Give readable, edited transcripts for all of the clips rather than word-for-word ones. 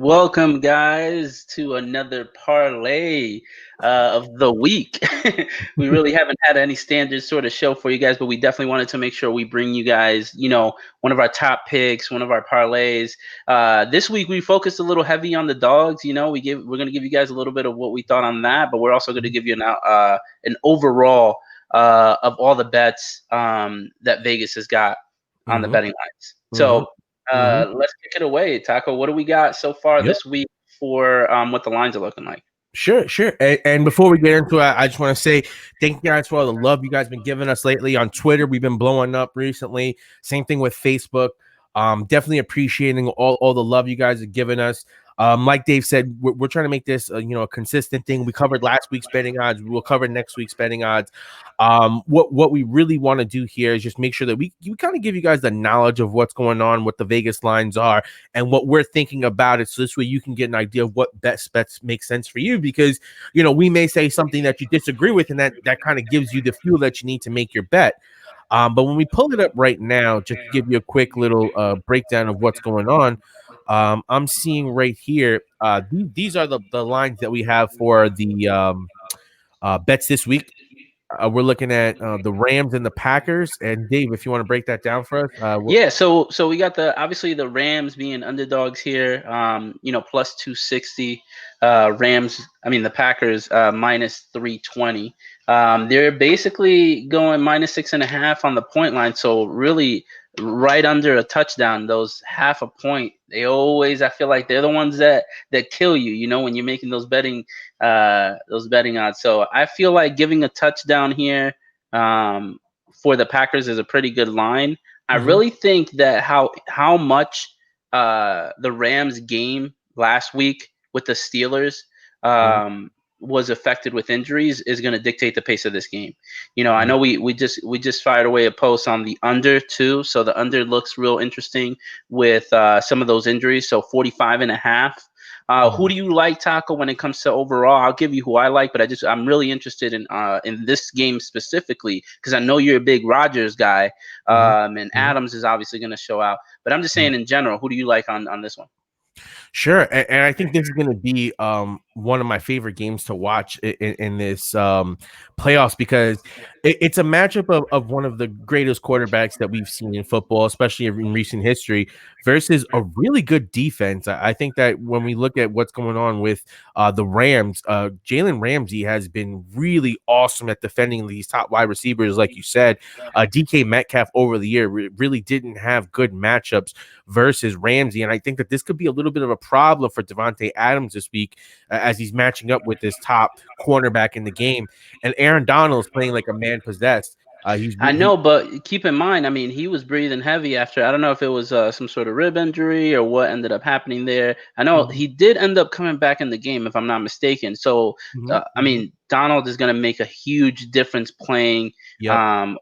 Welcome, guys, to another parlay of the week. We really haven't had any standard sort of show for you guys, but we definitely wanted to make sure we bring you guys, one of our top picks, one of our parlays. This week we focused a little heavy on the dogs. We're going to give you guys a little bit of what we thought on that, but we're also going to give you an overall of all the bets that Vegas has got on the Mhm, betting lines. mhm, So mhm. let's kick it away, Taco. What do we got so far Yep. this week for what the lines are looking like? Sure, sure. And before we get into it, I just want to say thank you guys for all the love you guys been giving us lately on Twitter. We've been blowing up recently. Same thing with Facebook. Definitely appreciating all the love you guys are giving us. Like Dave said, we're trying to make this a consistent thing. We covered last week's betting odds. We will cover next week's betting odds. What we really want to do here is just make sure that we kind of give you guys the knowledge of what's going on, what the Vegas lines are, and what we're thinking about it. So this way you can get an idea of what best bets make sense for you, because we may say something that you disagree with, and that kind of gives you the fuel that you need to make your bet. But when we pull it up right now, just to give you a quick little breakdown of what's going on, I'm seeing right here. These are the lines that we have for the bets this week. We're looking at the Rams and the Packers. And Dave, if you want to break that down for us, Yeah, so we got obviously the Rams being underdogs here. Plus 260. The Packers minus 320. They're basically going minus 6.5 on the point line. So really, right under a touchdown, those half a point. I feel like they're the ones that kill you. When you're making those betting odds. So I feel like giving a touchdown here. For the Packers is a pretty good line. I mhm, really think that how much the Rams game last week with the Steelers mhm, was affected with injuries is going to dictate the pace of this game. I mhm, know we just fired away a post on the under too, so the under looks real interesting with some of those injuries. So 45.5. Who mhm, do you like, Taco, when it comes to overall? I'll give you who I like, but I'm really interested in this game specifically because I know you're a big Rodgers guy, mhm, and mhm, Adams is obviously going to show out. But I'm just mhm. saying in general, who do you like on this one? Sure, and I think this is going to be one of my favorite games to watch in this playoffs, because it's a matchup of one of the greatest quarterbacks that we've seen in football, especially in recent history, versus a really good defense. I think that when we look at what's going on with the Rams, Jalen Ramsey has been really awesome at defending these top wide receivers, like you said. DK Metcalf over the year really didn't have good matchups versus Ramsey. And I think that this could be a little bit of a problem for Devontae Adams this week, as he's matching up with this top cornerback in the game. And Aaron Donald is playing like a man possessed. I know, but keep in mind, I mean, he was breathing heavy after. I don't know if it was some sort of rib injury or what ended up happening there. I know Mhm, he did end up coming back in the game, if I'm not mistaken. So, mhm, I mhm. mean, Donald is going to make a huge difference playing. Yep, Um,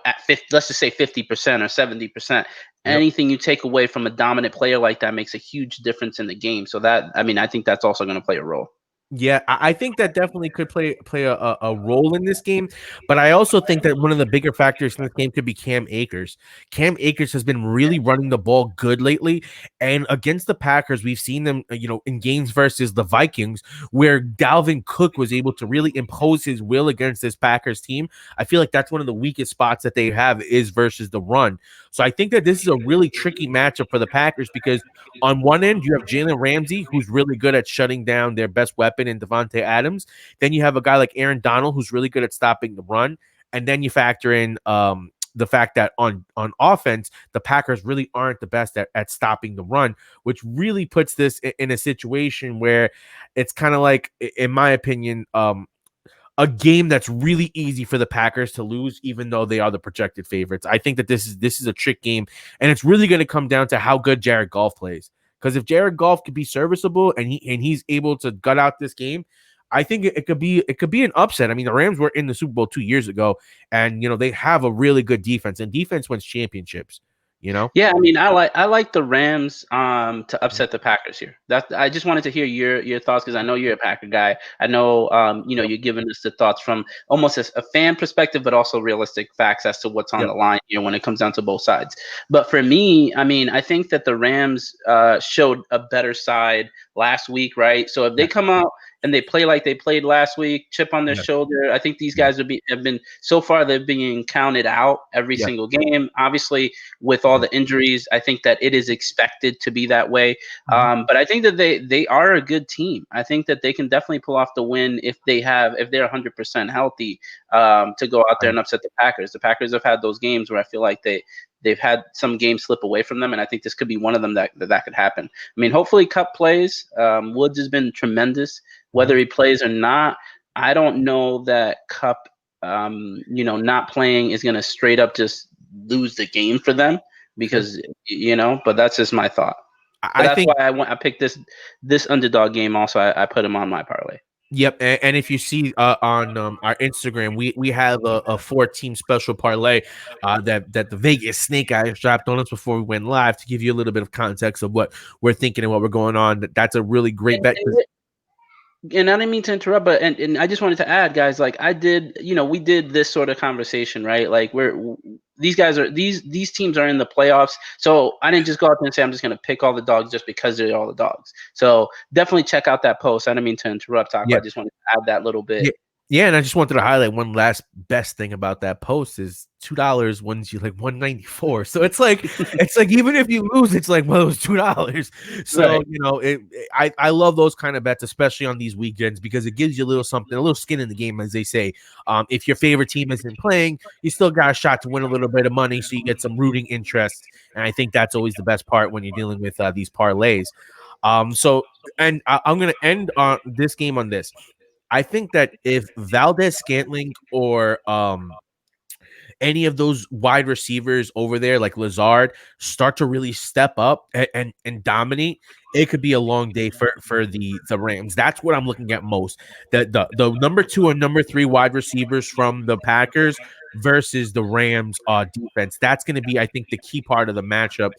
at 50, let's just say 50% or 70%. yep. Anything you take away from a dominant player like that makes a huge difference in the game. So I think that's also going to play a role. Yeah, I think that definitely could play a role in this game, but I also think that one of the bigger factors in this game could be Cam Akers. Cam Akers has been really running the ball good lately, and against the Packers, we've seen them, in games versus the Vikings, where Dalvin Cook was able to really impose his will against this Packers team. I feel like that's one of the weakest spots that they have is versus the run. So I think that this is a really tricky matchup for the Packers, because on one end, you have Jalen Ramsey, who's really good at shutting down their best weapon in Devontae Adams. Then you have a guy like Aaron Donald, who's really good at stopping the run. And then you factor in the fact that on offense, the Packers really aren't the best at stopping the run, which really puts this in a situation where it's kind of like, in my opinion, a game that's really easy for the Packers to lose, even though they are the projected favorites. I think that this is a trick game, and it's really going to come down to how good Jared Goff plays. Because if Jared Goff could be serviceable and he's able to gut out this game, I think it could be an upset. I mean, the Rams were in the Super Bowl 2 years ago, and they have a really good defense, and defense wins championships. You know. Yeah, I mean, I like the Rams to upset the Packers here. That I just wanted to hear your thoughts because I know you're a Packer guy. I know Yep. you're giving us the thoughts from almost a fan perspective, but also realistic facts as to what's on Yep. the line here when it comes down to both sides. But for me, I mean, I think that the Rams showed a better side last week, right? So if they Yeah. come out and they play like they played last week, chip on their Yeah. shoulder, I think these Yeah. guys have been so far they're being counted out every Yeah. single game. Obviously with all Yeah. the injuries. I think that it is expected to be that way. Mhm. But I think that they are a good team. I think that they can definitely pull off the win if they're 100% healthy to go out there Right. and upset the Packers. The Packers have had those games where I feel like they've had some games slip away from them, and I think this could be one of them that could happen. I mean, hopefully Cup plays. Woods has been tremendous. Mhm. Whether he plays or not, I don't know that Cup not playing is going to straight up just lose the game for them Sure. because but that's just my thought. But I that's why think. I picked this underdog game. Also, I put him on my parlay. Yep, and if you see on our Instagram, we have a 4-team special parlay that the Vegas Snake Eyes dropped on us before we went live to give you a little bit of context of what we're thinking and what we're going on. That's a really great And, bet. and I didn't mean to interrupt, but and I just wanted to add, guys, like I did, we did this sort of conversation, right? Like these guys are these teams are in the playoffs, so I didn't just go out there and say I'm just going to pick all the dogs just because they're all the dogs. So definitely check out that post. I didn't mean to interrupt, Taco. Yeah, I just wanted to add that little bit. yeah, yeah, and I just wanted to highlight one last best thing about that post is $2 wins you like 194. So it's like even if you lose, it's like well, it was $2. So Right. I love those kind of bets, especially on these weekends, because it gives you a little something, a little skin in the game, as they say. If your favorite team isn't playing, you still got a shot to win a little bit of money, so you get some rooting interest. And I think that's always the best part when you're dealing with these parlays. So and I'm gonna end on this game on this. I think that if Valdez Scantling or any of those wide receivers over there, like Lazard, start to really step up and dominate, it could be a long day for the Rams. That's what I'm looking at most. The number 2 and number 3 wide receivers from the Packers versus the Rams defense. That's going to be, I think, the key part of the matchup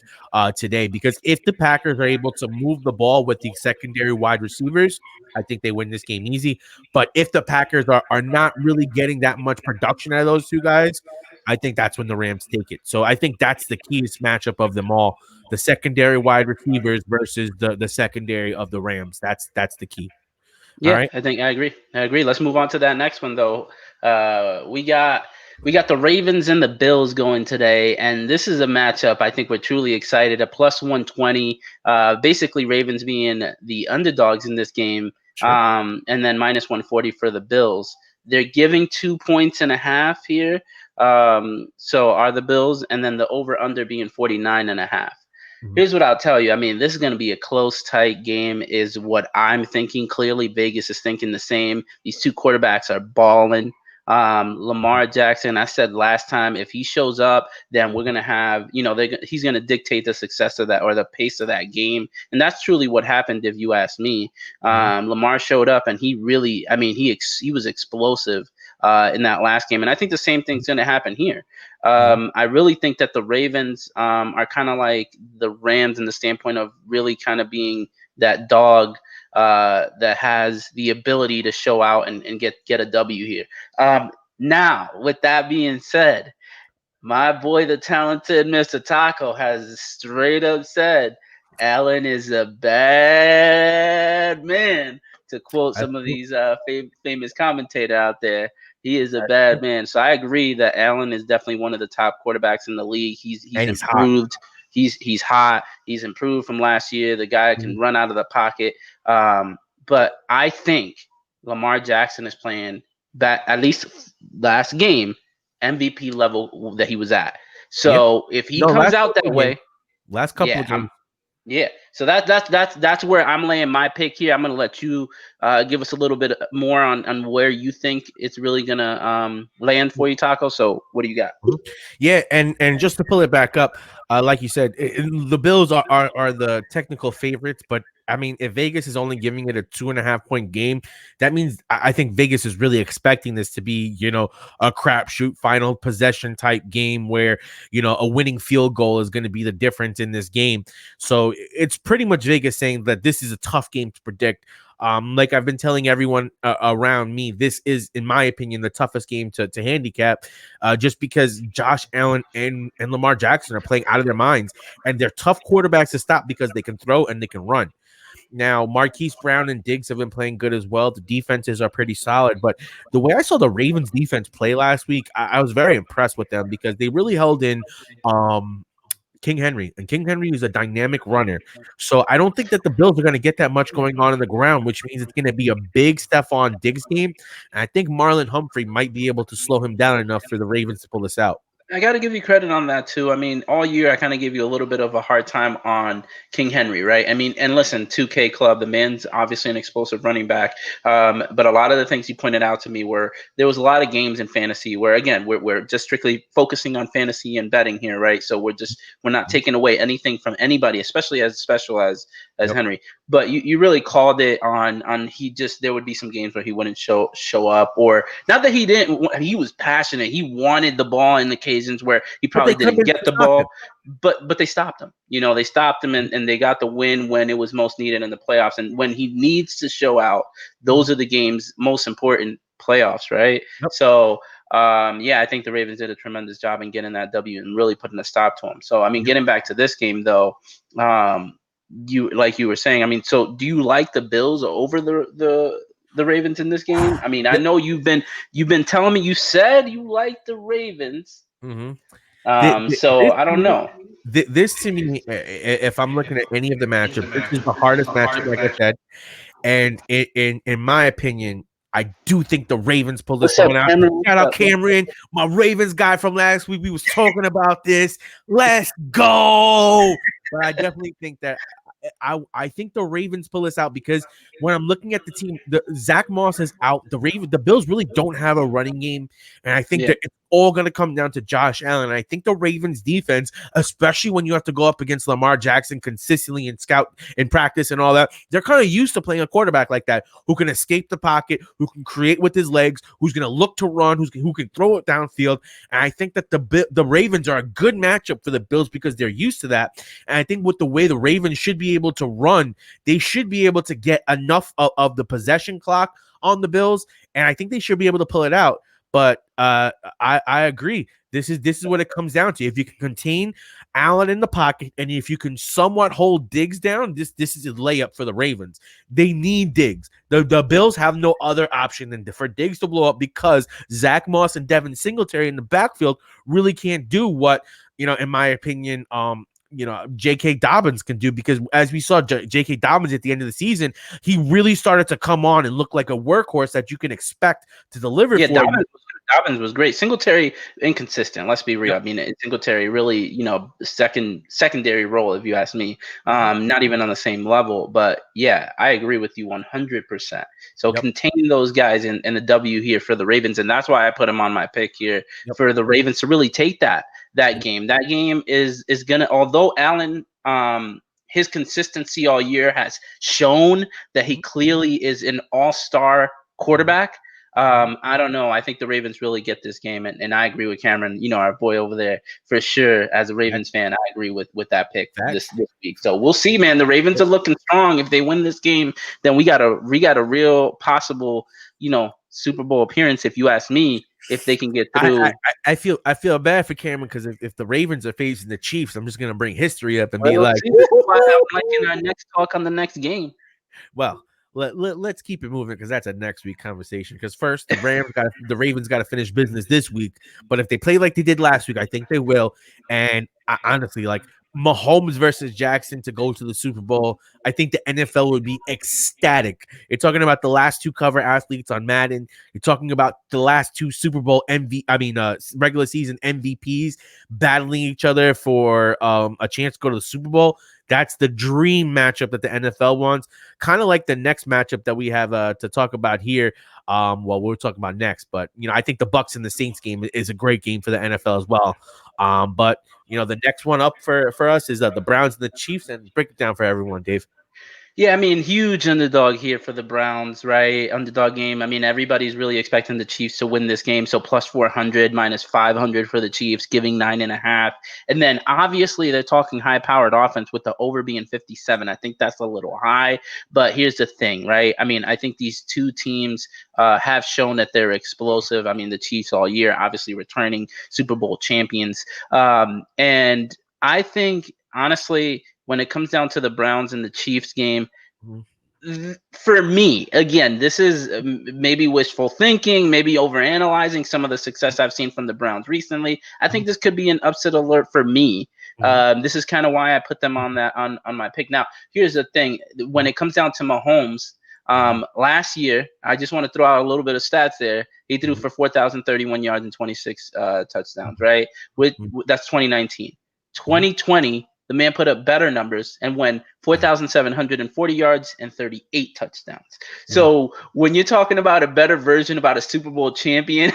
today. Because if the Packers are able to move the ball with the secondary wide receivers, I think they win this game easy. But if the Packers are not really getting that much production out of those two guys, I think that's when the Rams take it. So I think that's the keyest matchup of them all: the secondary wide receivers versus the secondary of the Rams. That's the key. All Yeah, right. I think I agree. I agree. Let's move on to that next one though. We got the Ravens and the Bills going today, and this is a matchup I think we're truly excited. A plus 120. Basically Ravens being the underdogs in this game, Sure. and then minus 140 for the Bills. They're giving 2 points and a half here. So are the Bills, and then the over under being 49 and a half. Mhm. Here's what I'll tell you. I mean, this is going to be a close, tight game, is what I'm thinking. Clearly, Vegas is thinking the same. These two quarterbacks are balling. Lamar Jackson, I said last time, if he shows up, then we're going to have, he's going to dictate the success of that or the pace of that game. And that's truly what happened, if you ask me. Mhm. Lamar showed up and he really, I mean, he was explosive in that last game. And I think the same thing's going to happen here. Mhm. I really think that the Ravens are kind of like the Rams in the standpoint of really kind of being that dog that has the ability to show out and get a W here. Now, with that being said, my boy, the talented Mr. Taco, has straight up said Allen is a bad man. To quote That's some of true. these famous commentator out there, he is a bad man. So I agree that Allen is definitely one of the top quarterbacks in the league. He's And he's hot. improved. He's hot. He's improved from last year. The guy Mhm. can run out of the pocket. But I think Lamar Jackson is playing back at least last game MVP level that he was at. Yep. So if he No, comes last out couple that of games. way, Last couple yeah, of games. yeah. So that's where I'm laying my pick here. I'm gonna let you give us a little bit more on where you think it's really gonna land for you, Taco. So what do you got? Mhm. Yeah, and just to pull it back up, like you said, the Bills are the technical favorites, but I mean, if Vegas is only giving it a 2.5 point game, that means I think Vegas is really expecting this to be, a crapshoot final possession type game where, a winning field goal is going to be the difference in this game. So it's pretty much Vegas saying that this is a tough game to predict. Like I've been telling everyone around me, this is, in my opinion, the toughest game to handicap, just because Josh Allen and Lamar Jackson are playing out of their minds, and they're tough quarterbacks to stop because they can throw and they can run. Now, Marquise Brown and Diggs have been playing good as well. The defenses are pretty solid, but the way I saw the Ravens defense play last week, I was very impressed with them because they really held in King Henry, and King Henry is a dynamic runner. So I don't think that the Bills are going to get that much going on in the ground, which means it's going to be a big Stephon Diggs game. And I think Marlon Humphrey might be able to slow him down enough for the Ravens to pull this out. I got to give you credit on that too. I mean, all year I kind of gave you a little bit of a hard time on King Henry, right? I mean, and listen, 2K Club, the man's obviously an explosive running back. But a lot of the things you pointed out to me were there was a lot of games in fantasy where, again, we're just strictly focusing on fantasy and betting here, right? So we're not taking away anything from anybody, especially as special as Yep. Henry. But you really called it on there would be some games where he wouldn't show up, or not that he didn't. He was passionate. He wanted the ball in the occasions where he But they probably come didn't in get to the stop him. ball, but they stopped him. They stopped him, and they got the win when it was most needed in the playoffs. And when he needs to show out, those are the games most important playoffs, right? Yep. So yeah, I think the Ravens did a tremendous job in getting that W and really putting a stop to him. So I mean, Yep. getting back to this game though, you like you were saying, I mean, so do you like the Bills over the Ravens in this game? I mean, I know you've been telling me, you said you like the Ravens. Mm-hmm. So I don't know. This to me, if I'm looking at any of the matchups, this is the hardest matchup, like I said. And in my opinion, I do think the Ravens pull this What's up, one out. Cameron? Shout What's out up, man? Cameron, my Ravens guy from last week. We was talking about this. Let's go. But I definitely think that I think the Ravens pull this out because when I'm looking at the team, the Zach Moss is out. The Bills really don't have a running game, and I think Yeah. that it's all going to come down to Josh Allen. And I think the Ravens defense, especially when you have to go up against Lamar Jackson consistently in scout in practice and all that, they're kind of used to playing a quarterback like that who can escape the pocket, who can create with his legs, who's going to look to run, who can throw it downfield. And I think that the Ravens are a good matchup for the Bills because they're used to that. And I think with the way the Ravens should be able to run, they should be able to get enough of the possession clock on the Bills, and I think they should be able to pull it out. But I agree. This is what it comes down to. If you can contain Allen in the pocket, and if you can somewhat hold Diggs down, this is a layup for the Ravens. They need Diggs. The Bills have no other option than for Diggs to blow up because Zach Moss and Devin Singletary in the backfield really can't do what, in my opinion, J.K. Dobbins can do, because as we saw J.K. Dobbins at the end of the season, he really started to come on and look like a workhorse that you can expect to deliver Yeah, for you. Dobbins was great. Singletary inconsistent. Let's be real. Yep. I mean, Singletary really, secondary role, if you ask me. Not even on the same level. But yeah, I agree with you 100%. So Yep. contain those guys in the W here for the Ravens, and that's why I put him on my pick here Yep. for the Ravens to really take that game. That game is gonna, although Allen his consistency all year has shown that he clearly is an all-star quarterback. I don't know. I think the Ravens really get this game, and I agree with Cameron. Our boy over there for sure. As a Ravens fan, I agree with that pick this week. So we'll see, man. The Ravens are looking strong. If they win this game, then we got a real possible, Super Bowl appearance. If you ask me, if they can get through. I feel bad for Cameron because if the Ravens are facing the Chiefs, I'm just gonna bring history up and be Well, like, see, this is why I'm liking our next talk on the next game. well, let's keep it moving because that's a next week conversation. Because first, the Ravens got to finish business this week. But if they play like they did last week, I think they will. And honestly, like Mahomes versus Jackson to go to the Super Bowl, I think the NFL would be ecstatic. You're talking about the last two cover athletes on Madden. You're talking about the last two Super Bowl regular season MVPs battling each other for a chance to go to the Super Bowl. That's the dream matchup that the NFL wants. Kind of like the next matchup that we have to talk about here. Well, we'll talk about next, but I think the Bucks and the Saints game is a great game for the NFL as well. But the next one up for us is the Browns and the Chiefs, and break it down for everyone, Dave. Yeah, I mean, huge underdog here for the Browns, right? Underdog game. I mean, everybody's really expecting the Chiefs to win this game. So plus 400, minus 500 for the Chiefs, giving 9.5. And then obviously they're talking high powered offense with the over being 57. I think that's a little high. But here's the thing, right? I mean, I think these two teams have shown that they're explosive. I mean, the Chiefs all year, obviously returning Super Bowl champions. And I think, honestly, when it comes down to the Browns and the Chiefs game, Mhm. for me, again, this is maybe wishful thinking, maybe overanalyzing some of the success I've seen from the Browns recently. I think this could be an upset alert for me. Mhm. This is kind of why I put them on that on my pick. Now, here's the thing: when it comes down to Mahomes, Mhm. last year, I just want to throw out a little bit of stats there. He threw Mhm. for 4,031 yards and 26 touchdowns. Right, with Mhm. that's 2019. Mhm. 2020, the man put up better numbers and won 4,740 yards and 38 touchdowns. Mhm. So when you're talking about a better version, about a Super Bowl champion,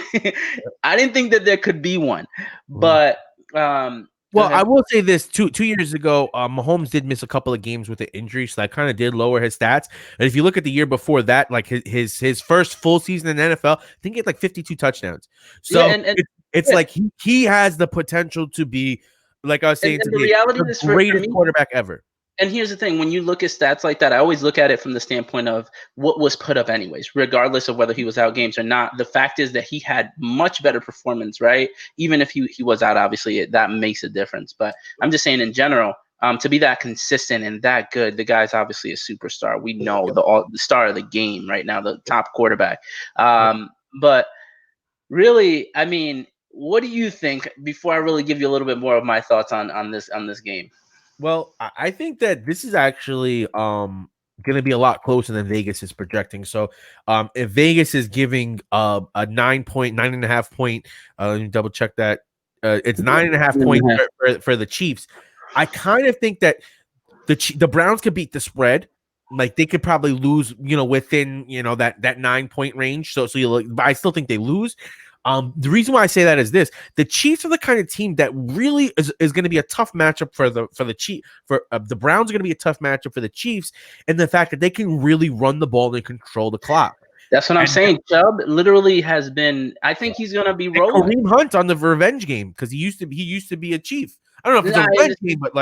I didn't think that there could be one. Mhm. But go Well, I ahead. will say this: 2 years ago, Mahomes did miss a couple of games with an injury, so that kind of did lower his stats. And if you look at the year before that, like his first full season in the NFL, I think he had like 52 touchdowns. Yeah, So and it's yeah, like he has the potential to be, like I was saying, to and the be reality the is for greatest me. quarterback ever. And here's the thing: when you look at stats like that, I always look at it from the standpoint of what was put up, anyways, regardless of whether he was out games or not. The fact is that he had much better performance, right? Even if he was out, obviously that makes a difference. But I'm just saying in general, to be that consistent and that good, the guy's obviously a superstar. We know Yep. the star of the game right now, the top quarterback. Yep. But really, I mean, what do you think? Before I really give you a little bit more of my thoughts on this game. Well, I think that this is actually going to be a lot closer than Vegas is projecting. So, if Vegas is giving a 9.9.5 point, let me double check that. It's 9.5 points for the Chiefs. I kind of think that the Browns could beat the spread. Like they could probably lose, within that 9 point range. So but I still think they lose. The reason why I say that is this: the Chiefs are the kind of team that really is going to be a tough matchup for the Chiefs. For the Browns are going to be a tough matchup for the Chiefs, and the fact that they can really run the ball and control the clock. That's what I'm And, saying. Chubb literally has been. I think he's gonna be and rolling. Kareem Hunt on the revenge game because he used to be a Chief. I don't know if it's a I, revenge game, but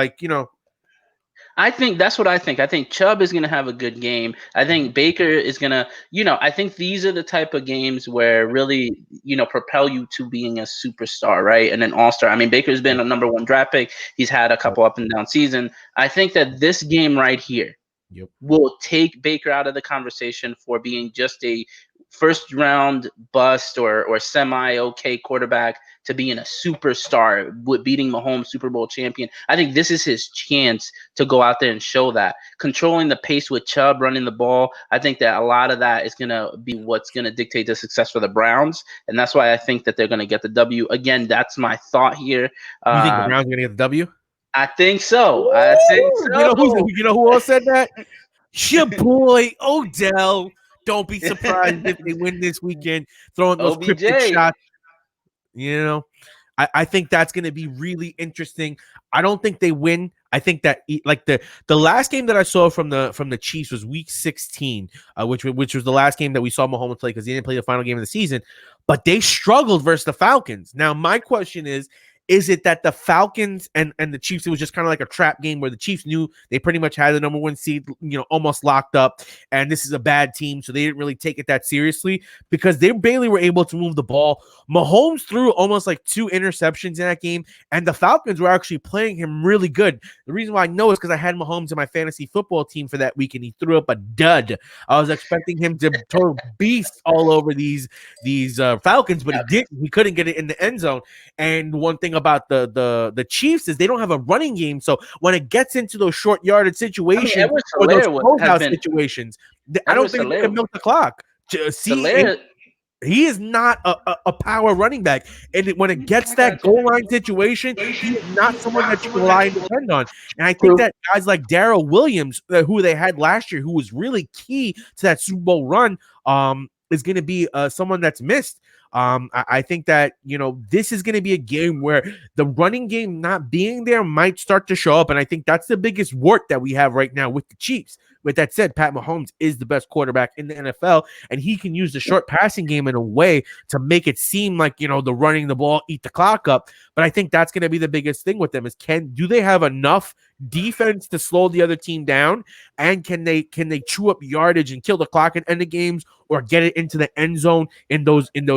I think that's what I think. I think Chubb is gonna have a good game. I think Baker is gonna. I think these are the type of games where really, propel you to being a superstar, right? And an all-star. I mean, Baker's been a number one draft pick. He's had a couple up and down season. I think that this game right here Yep. will take Baker out of the conversation for being just a first round bust or semi okay quarterback to being a superstar with beating Mahomes Super Bowl champion. I think this is his chance to go out there and show that. Controlling the pace with Chubb running the ball, I think that a lot of that is going to be what's going to dictate the success for the Browns. And that's why I think that they're going to get the W. Again, that's my thought here. You think the Um, Browns are gonna get the W? I think so. I think Woo! so. You know who else said that? Your boy Odell. Don't be surprised if they win this weekend, throwing those cryptic OBJ. shots. You know, I think that's going to be really interesting. I don't think they win. I think that like the last game that I saw from the Chiefs was Week 16, which was the last game that we saw Mahomes play because he didn't play the final game of the season. But they struggled versus the Falcons. Now my question is it that the Falcons and the Chiefs, it was just kind of like a trap game where the Chiefs knew they pretty much had the number one seed, almost locked up, and this is a bad team, so they didn't really take it that seriously because they barely were able to move the ball. Mahomes threw almost like 2 interceptions in that game, and the Falcons were actually playing him really good. The reason why I know is because I had Mahomes in my fantasy football team for that week, and he threw up a dud. I was expecting him to throw beasts all over these Falcons, but he didn't. He couldn't get it in the end zone. And one thing about the Chiefs is they don't have a running game, so when it gets into those short yarded I mean, situations Edward or those Solaire has closeout been situations, I don't Edward think they can Solaire. milk the clock. See, Solaire. he is not a power running back. And when it gets that goal line situation, he is not someone that you can rely and depend on. And I think True. that guys like Darrell Williams, who they had last year, who was really key to that Super Bowl run, is going to be someone that's missed. I think that, this is going to be a game where the running game not being there might start to show up. And I think that's the biggest wart that we have right now with the Chiefs. With that said, Pat Mahomes is the best quarterback in the NFL, and he can use the short passing game in a way to make it seem like, the running the ball, eat the clock up. But I think that's going to be the biggest thing with them is do they have enough defense to slow the other team down, and can they chew up yardage and kill the clock and end the games, or get it into the end zone in those 5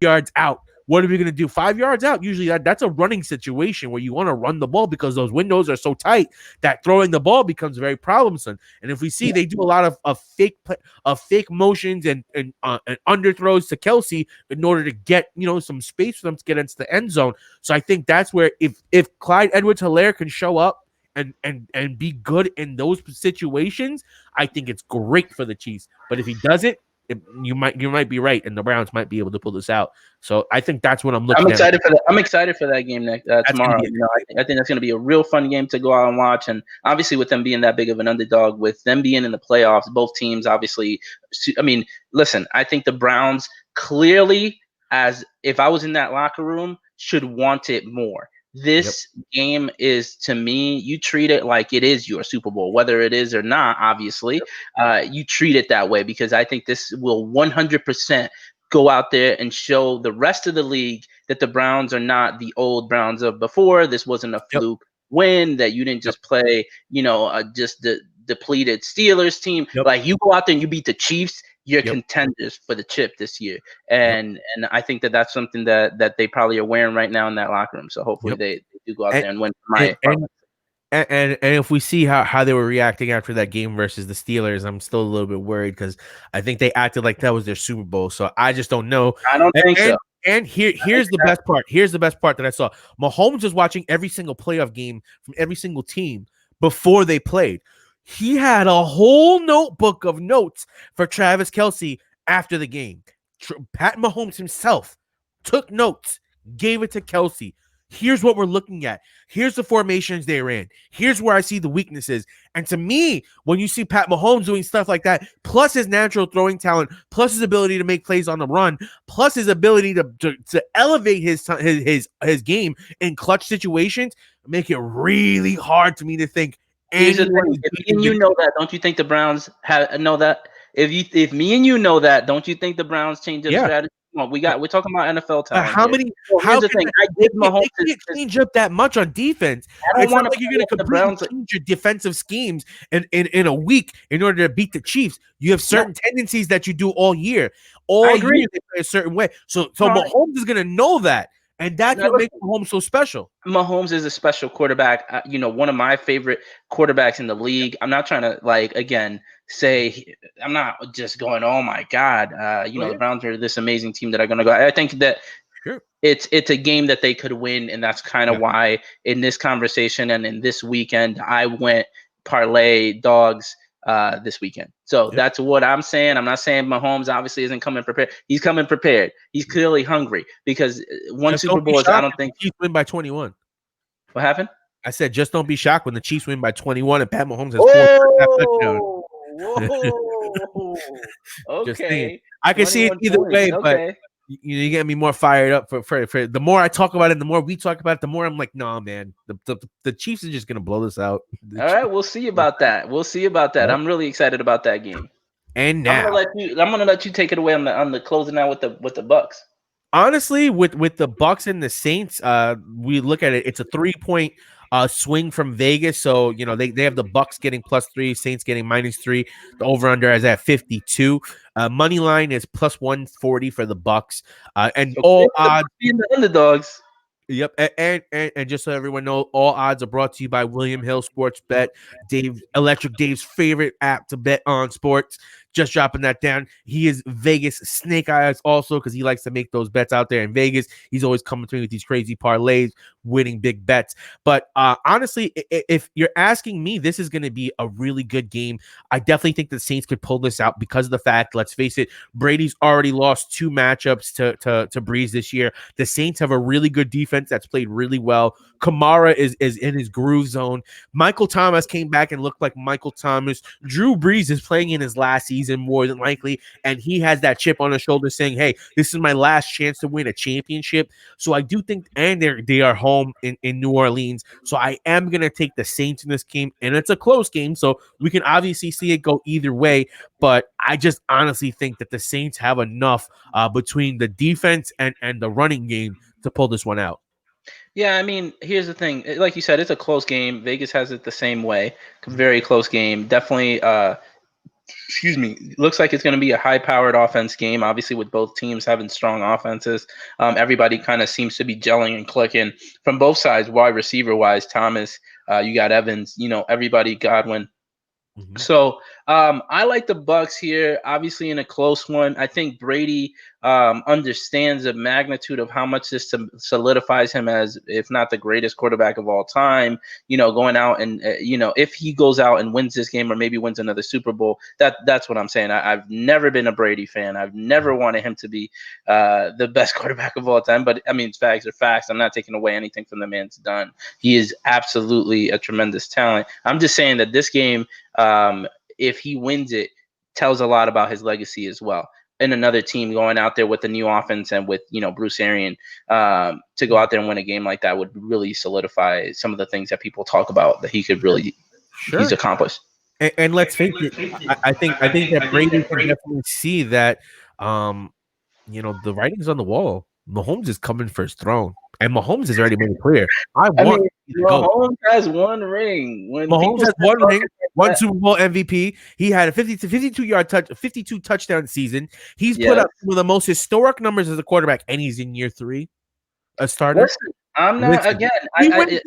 yards out. What are we going to do? 5 yards out, usually that's a running situation where you want to run the ball because those windows are so tight that throwing the ball becomes very problemsome. And if we see they do a lot of fake motions and underthrows to Kelsey in order to get some space for them to get into the end zone. So I think that's where if Clyde Edwards-Helaire can show up and be good in those situations, I think it's great for the Chiefs. But if he doesn't, you might be right, and the Browns might be able to pull this out. So I think that's what I'm looking at. I'm excited for that game tomorrow. I think that's going to be a real fun game to go out and watch. And obviously, with them being that big of an underdog, with them being in the playoffs, both teams obviously. I mean, listen, I think the Browns clearly, as if I was in that locker room, should want it more. This game is, to me, you treat it like it is your Super Bowl, whether it is or not, obviously. You treat it that way, because I think this will 100% go out there and show the rest of the league that the Browns are not the old Browns of before. This wasn't a fluke win, that you didn't just play, just the depleted Steelers team. Like, you go out there and you beat the Chiefs, you're contenders for the chip this year. And I think that that's something that they probably are wearing right now in that locker room. So hopefully they do go out there and win. And if we see how they were reacting after that game versus the Steelers, I'm still a little bit worried, because I think they acted like that was their Super Bowl. So I just don't know. I don't think so. And here's the best part. Here's the best part that I saw. Mahomes was watching every single playoff game from every single team before they played. He had a whole notebook of notes for Travis Kelce after the game. Pat Mahomes himself took notes, gave it to Kelce. Here's what we're looking at. Here's the formations they ran. Here's where I see the weaknesses. And to me, when you see Pat Mahomes doing stuff like that, plus his natural throwing talent, plus his ability to make plays on the run, plus his ability to elevate his game in clutch situations, make it really hard for me to think. If me and you know that, don't you think the Browns know that? If me and you know that, don't you think the Browns change their strategy? We're talking about NFL talent. How the thing? They can't change up that much on defense. It's not like you're going to completely change your defensive schemes in a week in order to beat the Chiefs. You have certain tendencies that you do all year. All year they play a certain way. So Mahomes is going to know that. And that's what makes Mahomes so special. Mahomes is a special quarterback. One of my favorite quarterbacks in the league. I'm not trying to, say, I'm not just going, oh my God, the Browns are this amazing team that are going to go. I think that it's a game that they could win. And that's kind of why in this conversation and in this weekend, I went parlay dogs this weekend. So that's what I'm saying. I'm not saying Mahomes obviously isn't coming prepared. He's coming prepared. He's clearly hungry, because one Super Bowl is, I don't think. Chiefs win by 21. What happened? I said, just don't be shocked when the Chiefs win by 21 and Pat Mahomes has 4 Whoa. Okay. I can see it either way, but you get me more fired up for the more I talk about it, the more we talk about it, the more I'm like, nah, man, the Chiefs are just gonna blow this out. All right, we'll see about that. I'm really excited about that game. And now I'm gonna let you take it away on the closing out with the Bucks. Honestly, with the Bucks and the Saints, we look at it. It's a 3-point swing from Vegas. So they have the Bucks getting +3, Saints getting -3. The over/under is at 52. Money line is +140 for the Bucks, and all odds being the underdogs. Yep, and just so everyone knows, all odds are brought to you by William Hill Sports Bet, Electric Dave's favorite app to bet on sports. Just dropping that down. He is Vegas Snake Eyes also, because he likes to make those bets out there in Vegas. He's always coming to me with these crazy parlays, winning big bets. But honestly, if you're asking me, this is going to be a really good game. I definitely think the Saints could pull this out because of the fact, let's face it, Brady's already lost 2 matchups to Breeze this year. The Saints have a really good defense that's played really well. Kamara is in his groove zone. Michael Thomas came back and looked like Michael Thomas. Drew Brees is playing in his last season season more than likely, and he has that chip on his shoulder saying, "Hey, this is my last chance to win a championship." So I do think, and they are home in New Orleans, so I am gonna take the Saints in this game, and it's a close game, so we can obviously see it go either way. But I just honestly think that the Saints have enough between the defense and the running game to pull this one out. Yeah, I mean, here's the thing. Like you said, it's a close game. Vegas has it the same way. Very close game. Definitely, excuse me, looks like it's going to be a high-powered offense game. Obviously, with both teams having strong offenses, everybody kind of seems to be gelling and clicking from both sides. Wide receiver-wise, Thomas, you got Evans. Everybody, Godwin. Mhm. So I like the Bucks here. Obviously, in a close one, I think Brady understands the magnitude of how much this solidifies him as, if not the greatest quarterback of all time. Going out and if he goes out and wins this game or maybe wins another Super Bowl, that's what I'm saying. I've never been a Brady fan. I've never wanted him to be the best quarterback of all time. But I mean, facts are facts. I'm not taking away anything from the man's done. He is absolutely a tremendous talent. I'm just saying that this game, if he wins it, tells a lot about his legacy as well. And another team going out there with the new offense and with Bruce Arian to go out there and win a game like that would really solidify some of the things that people talk about that he could really he's accomplished. And let's face it, I think that Brady can definitely see that the writing's on the wall. Mahomes is coming for his throne, and Mahomes has already made it clear. I want to go. Mahomes has one ring. When Mahomes has one ring, one that, Super Bowl MVP. He had a 52 touchdown season. He's put yes. up some of the most historic numbers as a quarterback, and he's in year 3, a starter. Listen, I'm not again. Right now. If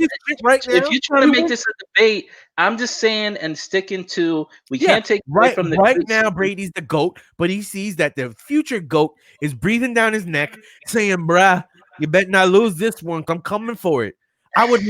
you're trying to make this a debate, I'm just saying and sticking to we can't take away from the right now. Brady's the GOAT, but he sees that the future GOAT is breathing down his neck, saying, "Bruh, you better not lose this one. I'm coming for it." I would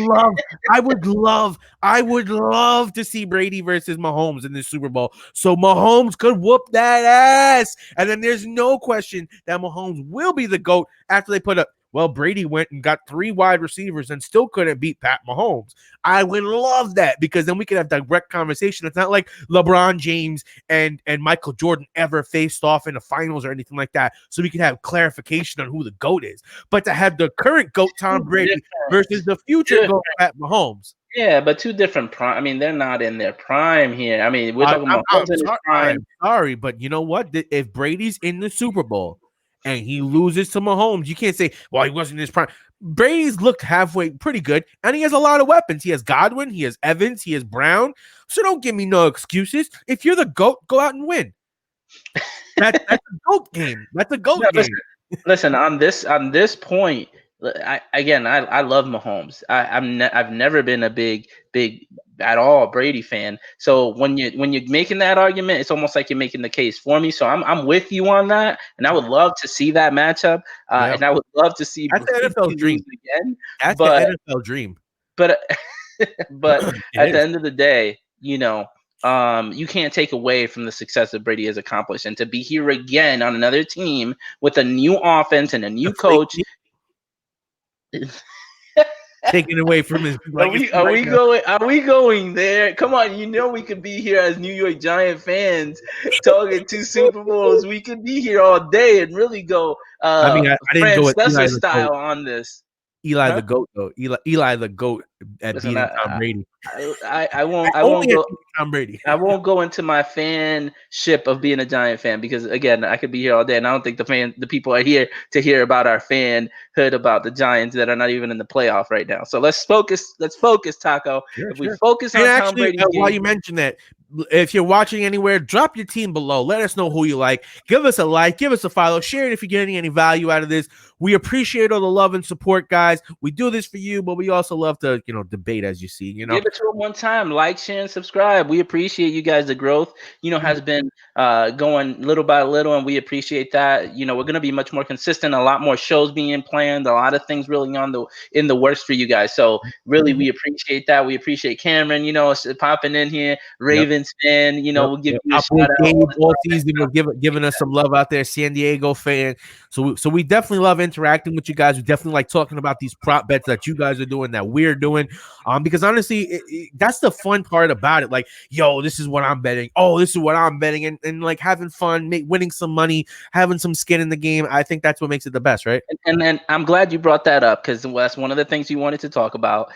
love to see Brady versus Mahomes in the Super Bowl, so Mahomes could whoop that ass, and then there's no question that Mahomes will be the GOAT after they put up. Well, Brady went and got 3 wide receivers and still couldn't beat Pat Mahomes. I would love that because then we could have direct conversation. It's not like LeBron James and Michael Jordan ever faced off in the finals or anything like that. So we could have clarification on who the GOAT is. But to have the current GOAT, Tom Brady, versus the future GOAT, Pat Mahomes. Yeah, but 2 different prime. I mean, they're not in their prime here. I mean, we're talking about Mahomes in his prime. I'm sorry, but you know what? If Brady's in the Super Bowl and he loses to Mahomes, you can't say, well, he wasn't in his prime. Brady's looked halfway pretty good, and he has a lot of weapons. He has Godwin, he has Evans, he has Brown. So don't give me no excuses. If you're the GOAT, go out and win. That's a GOAT game. That's a GOAT game. Listen, on this point, I love Mahomes. I've never been a big at all Brady fan. So when you're making that argument, it's almost like you're making the case for me. So I'm with you on that, and I would love to see that matchup. And I would love to see that's the NFL dream again. That's the NFL dream. But at the end of the day, you can't take away from the success that Brady has accomplished, and to be here again on another team with a new offense and a new coach. Taken away from his. Are we going there? Come on, we could be here as New York Giant fans talking 2 Super Bowls. We could be here all day and really go. I didn't go with Eli style on this. Eli the GOAT though. Eli the GOAT at beating Tom Brady. I won't go Tom Brady. I won't go into my fanship of being a Giant fan because again, I could be here all day, and I don't think the people are here to hear about our fanhood about the Giants that are not even in the playoff right now. So let's focus, Taco. We focus on Tom Brady. While you mention that, if you're watching anywhere, drop your team below. Let us know who you like. Give us a like, give us a follow, share it if you're getting any value out of this. We appreciate all the love and support, guys. We do this for you, but we also love to, debate, as you see. Give it to them one time. Like, share, and subscribe. We appreciate you guys. The growth, has been going little by little, and we appreciate that. We're going to be much more consistent. A lot more shows being planned. A lot of things really in the works for you guys. So really, we appreciate that. We appreciate Cameron, popping in here. Ravens fan, we'll give you a shout out. All season, giving us some love out there. San Diego fan. So we definitely love interacting with you guys. We definitely like talking about these prop bets that you guys are doing, that we're doing. Because honestly, that's the fun part about it. Like, yo, this is what I'm betting. Oh, this is what I'm betting, and like having fun, winning some money, having some skin in the game. I think that's what makes it the best, right? And then I'm glad you brought that up because that's one of the things you wanted to talk about.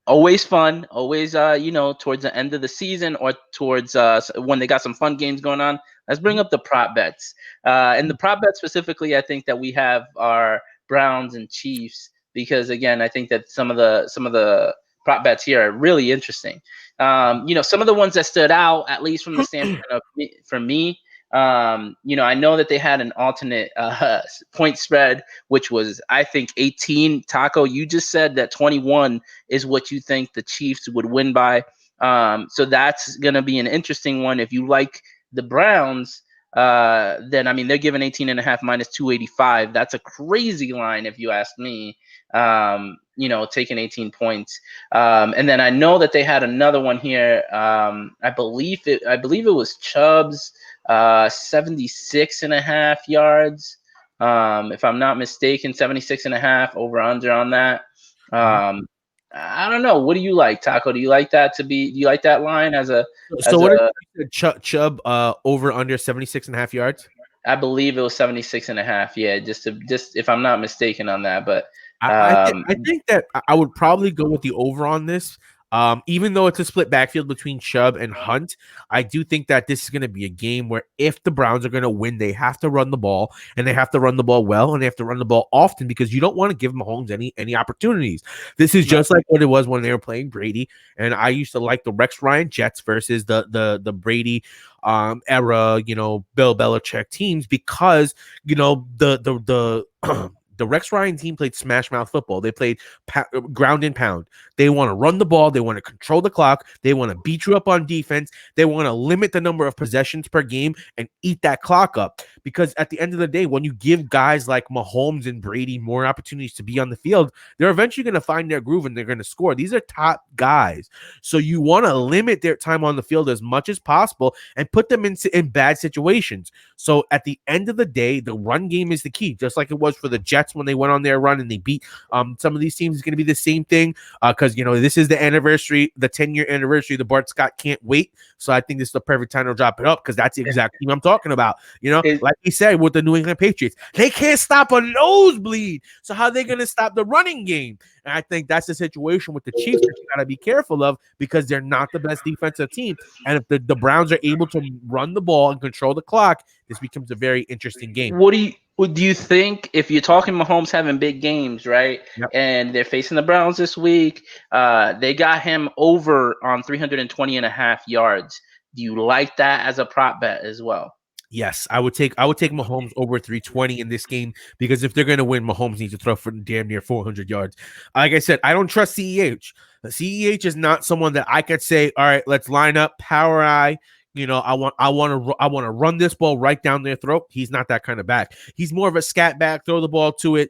Always fun, always towards the end of the season or towards when they got some fun games going on. Let's bring up the prop bets. And the prop bets specifically, I think that we have our Browns and Chiefs because again, I think that some of the prop bets here are really interesting. Some of the ones that stood out, at least from the standpoint of for me, I know that they had an alternate point spread, which was, I think, 18. Taco, you just said that 21 is what you think the Chiefs would win by. So that's going to be an interesting one. If you like the Browns, then, I mean, they're giving 18.5 minus 285. That's a crazy line, if you ask me. Taking 18 points. And then I know that they had another one here. I believe it was Chubb's 76.5 yards. If I'm not mistaken, 76.5 over under on that. I don't know. What do you like, Taco? Do you like that do you like that line So what did Chubb over under 76.5 yards? I believe it was 76.5. Yeah, just if I'm not mistaken on that, but I think that I would probably go with the over on this. Even though it's a split backfield between Chubb and Hunt, I do think that this is going to be a game where if the Browns are going to win, they have to run the ball, and they have to run the ball well, and they have to run the ball often because you don't want to give Mahomes any opportunities. This is just like what it was when they were playing Brady, and I used to like the Rex Ryan Jets versus the Brady era, Bill Belichick teams because the the Rex Ryan team played smash mouth football. They played ground and pound. They want to run the ball. They want to control the clock. They want to beat you up on defense. They want to limit the number of possessions per game and eat that clock up. Because at the end of the day, when you give guys like Mahomes and Brady more opportunities to be on the field, they're eventually going to find their groove and they're going to score. These are top guys. So you want to limit their time on the field as much as possible and put them in bad situations. So at the end of the day, the run game is the key, just like it was for the Jets when they went on their run and they beat some of these teams. Is going to be the same thing because this is the anniversary, the 10-year anniversary. The Bart Scott can't wait, so I think this is the perfect time to drop it up because that's the exact team I'm talking about. Like he said with the New England Patriots, they can't stop a nosebleed, so how are they going to stop the running game? And I think that's the situation with the Chiefs that you got to be careful of because they're not the best defensive team. And if the Browns are able to run the ball and control the clock, this becomes a very interesting game. What do you think if you're talking Mahomes having big games, right? Yep. And they're facing the Browns this week. They got him over on 320.5 yards. Do you like that as a prop bet as well? Yes, I would take Mahomes over 320 in this game because if they're going to win, Mahomes needs to throw for damn near 400 yards. Like I said, I don't trust CEH. CEH is not someone that I could say, all right, let's line up power eye. I want to run this ball right down their throat. He's not that kind of back. He's more of a scat back, throw the ball to it,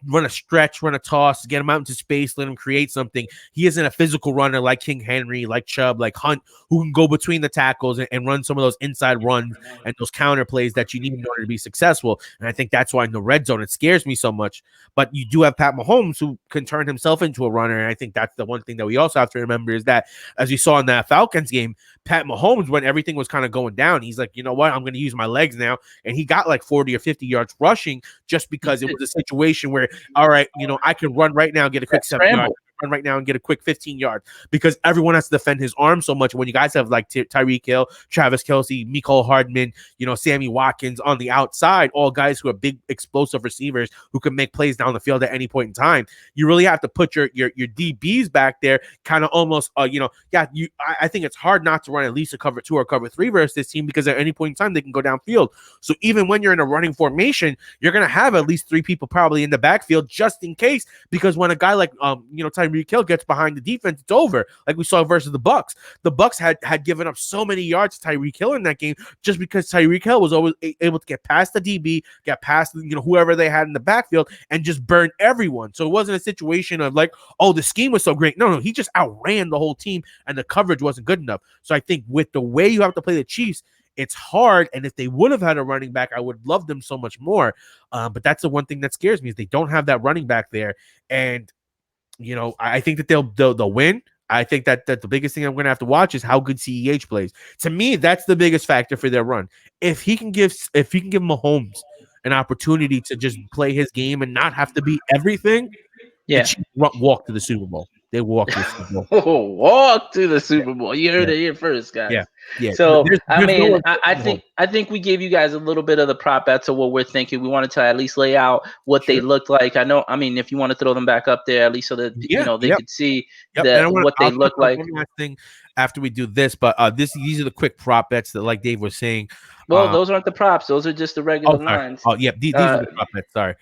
run a stretch, run a toss, get him out into space, let him create something. He isn't a physical runner like King Henry, like Chubb, like Hunt, who can go between the tackles and run some of those inside runs and those counter plays that you need in order to be successful. And I think that's why in the red zone it scares me so much. But you do have Pat Mahomes who can turn himself into a runner. And I think that's the one thing that we also have to remember is that, as you saw in that Falcons game, Pat Mahomes, when everything was kind of going down, he's like, you know what, I'm going to use my legs now. And he got like 40 or 50 yards rushing just because it was a situation where, all right, I can run right now, get a quick 7 yards. Run right now and get a quick 15 yards because everyone has to defend his arm so much. When you guys have like Tyreek Hill, Travis Kelce, Mecole Hardman, Sammy Watkins on the outside, all guys who are big explosive receivers who can make plays down the field at any point in time, you really have to put your DBs back there kind of almost, I think it's hard not to run at least a cover 2 or cover 3 versus this team because at any point in time they can go downfield. So even when you're in a running formation, you're going to have at least 3 people probably in the backfield just in case, because when a guy like, Tyreek Hill gets behind the defense, it's over. Like we saw versus the Bucs. The Bucs had given up so many yards to Tyreek Hill in that game just because Tyreek Hill was always able to get past the DB, get past whoever they had in the backfield, and just burn everyone. So it wasn't a situation of like, oh, the scheme was so great. No, he just outran the whole team, and the coverage wasn't good enough. So I think with the way you have to play the Chiefs, It's hard, and if they would have had a running back, I would love them so much more. But that's the one thing that scares me is they don't have that running back there, and I think that they'll win. I think that the biggest thing I'm going to have to watch is how good CEH plays. To me, that's the biggest factor for their run. If he can give Mahomes an opportunity to just play his game and not have to be everything, the Yeah. Chiefs walk to the Super Bowl. They walk to the Super Bowl. Walk to the Super Bowl. You heard Yeah, it here first, yeah, guys. yeah. So I There's no mean, one I at home. think we gave you guys a little bit of the prop bets of what we're thinking. We wanted to at least lay out what they Sure. looked like. I know. I mean, if you want to throw them back up there, at least so that Yeah, they yep, could see yep. And what they I'll touch look on like. one last thing after we do this, but these are the quick prop bets that, like Dave was saying. Well, those aren't the props. Those are just the Oh, regular sorry. lines. Oh, yeah. These were Uh, the prop bets. Sorry.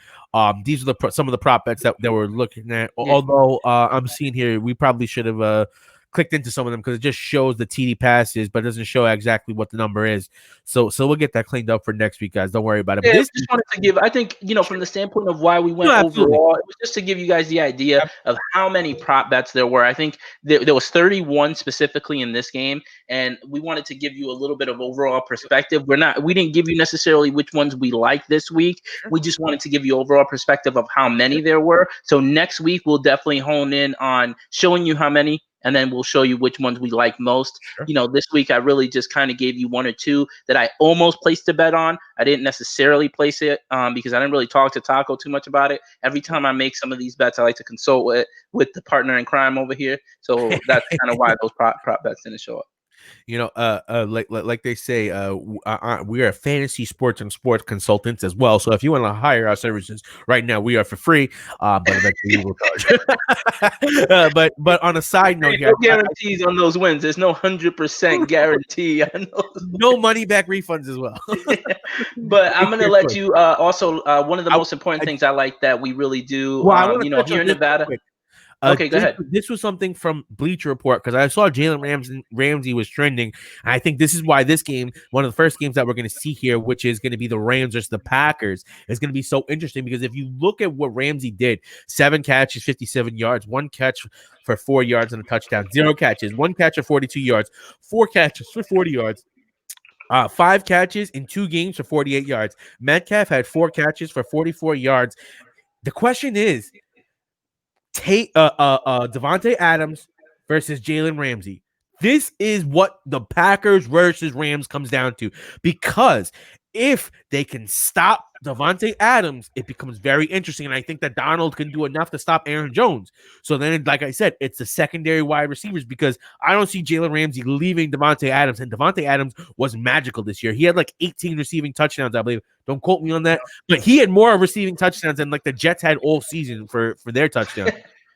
These are some of the prop bets that we're looking at. yeah. Although I'm seeing here, we probably should have clicked into some of them because it just shows the TD passes, but doesn't show exactly what the number is. So we'll get that cleaned up for next week, guys. Don't worry about it. But Yeah, we this, just wanted to give. I think from the standpoint of why we no, went absolutely. overall, it was just to give you guys the idea of how many prop bets there were. I think there was 31 specifically in this game, and we wanted to give you a little bit of overall perspective. We didn't give you necessarily which ones we like this week. Sure, We just wanted to give you overall perspective of how many there were. So next week we'll definitely hone in on showing you how many, and then we'll show you which ones we like most. sure. This week I really just kind of gave you one or two that I almost placed a bet on. I didn't necessarily place it because I didn't really talk to Taco too much about it. Every time I make some of these bets, I like to consult with the partner in crime over here. So that's kind of why those prop bets didn't show up. Like they say, we are fantasy sports and sports consultants as well. So if you want to hire our services right now, we are for free. But eventually we will charge. But on a side note There's here, no guarantees on those wins. There's no 100% guarantee. I know. no money back refunds as well. But I'm It's gonna your let choice. you also one of the I, most important I, things I like that we really do. well, I want to touch on Here in this real Nevada. quick. Okay, go ahead. This was something from Bleacher Report because I saw Jalen Ramsey was trending. And I think this is why this game, one of the first games that we're going to see here, which is going to be the Rams versus the Packers, is going to be so interesting because if you look at what Ramsey did, 7 catches, 57 yards, 1 catch for 4 yards and a touchdown, 0 catches, 1 catch for 42 yards, 4 catches for 40 yards. 5 catches in 2 games for 48 yards. Metcalf had 4 catches for 44 yards. The question is, Devontae Adams versus Jalen Ramsey. This is what the Packers versus Rams comes down to. Because if they can stop Devontae Adams, it becomes very interesting. And I think that Donald can do enough to stop Aaron Jones. So then, like I said, it's the secondary wide receivers because I don't see Jalen Ramsey leaving Devontae Adams. And Devontae Adams was magical this year. He had like 18 receiving touchdowns, I believe. Don't quote me on that. But he had more receiving touchdowns than like the Jets had all season for their touchdowns.